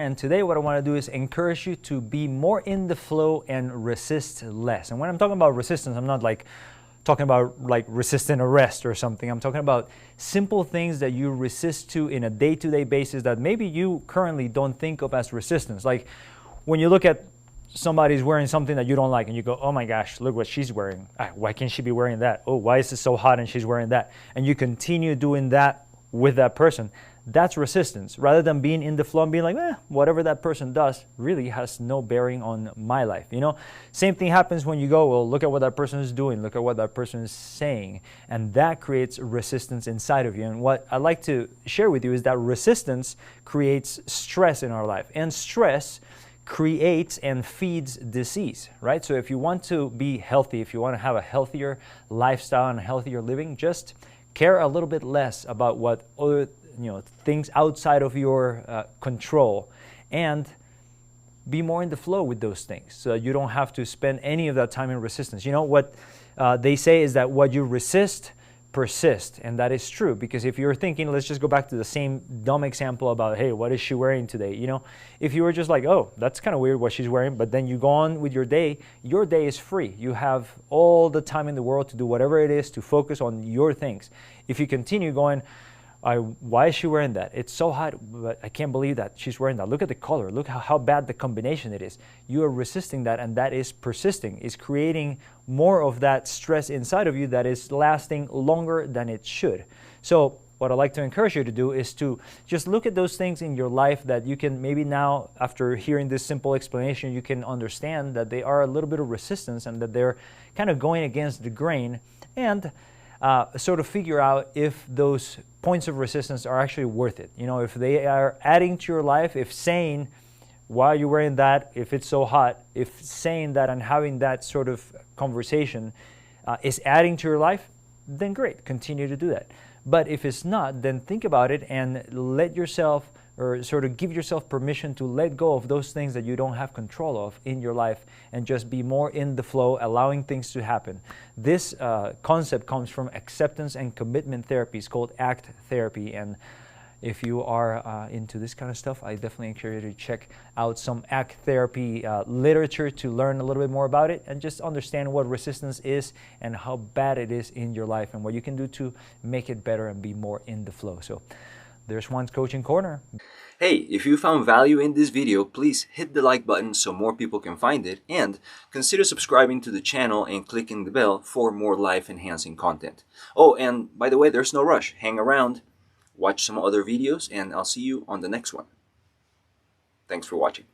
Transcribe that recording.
And today what I want to do is encourage you to be more in the flow and resist less. And when I'm talking about resistance, I'm not like talking about like resistant arrest or something. I'm talking about simple things that you resist to in a day-to-day basis that maybe you currently don't think of as resistance. Like when you look at somebody's wearing something that you don't like and you go, oh my gosh, look what she's wearing. Why can't she be wearing that? Oh, why is it so hot and she's wearing that? And you continue doing that with that person. That's resistance, rather than being in the flow and being like, whatever that person does really has no bearing on my life. You know, same thing happens when you go, well, look at what that person is doing, look at what that person is saying, and that creates resistance inside of you. And what I'd like to share with you is that resistance creates stress in our life, and stress creates and feeds disease, right? So if you want to be healthy, if you want to have a healthier lifestyle and healthier living, just care a little bit less about what other things outside of your control, and be more in the flow with those things, so you don't have to spend any of that time in resistance. You know what they say is that what you resist persist, and that is true, because if you're thinking, let's just go back to the same dumb example about, hey, what is she wearing today? You know, if you were just like, oh, that's kind of weird what she's wearing, but then you go on with your day is free. You have all the time in the world to do whatever it is, to focus on your things. If you continue going, why is she wearing that? It's so hot, but I can't believe that she's wearing that. Look at the color. Look how bad the combination it is. You are resisting that, and that is persisting. It's creating more of that stress inside of you that is lasting longer than it should. So what I'd like to encourage you to do is to just look at those things in your life that you can maybe now, after hearing this simple explanation, you can understand that they are a little bit of resistance and that they're kind of going against the grain, and sort of figure out if those points of resistance are actually worth it. You know, if they are adding to your life, if saying, why are you wearing that if it's so hot, if saying that and having that sort of conversation is adding to your life, then great, continue to do that. But if it's not, then think about it and let yourself, or sort of give yourself permission to let go of those things that you don't have control of in your life, and just be more in the flow, allowing things to happen. This concept comes from acceptance and commitment therapy. It's called ACT therapy, and if you are into this kind of stuff, I definitely encourage you to check out some ACT therapy literature to learn a little bit more about it, and just understand what resistance is and how bad it is in your life, and what you can do to make it better and be more in the flow. So there's Juan's Coaching Corner. Hey, if you found value in this video, please hit the like button so more people can find it, and consider subscribing to the channel and clicking the bell for more life-enhancing content. Oh, and by the way, there's no rush. Hang around, watch some other videos, and I'll see you on the next one. Thanks for watching.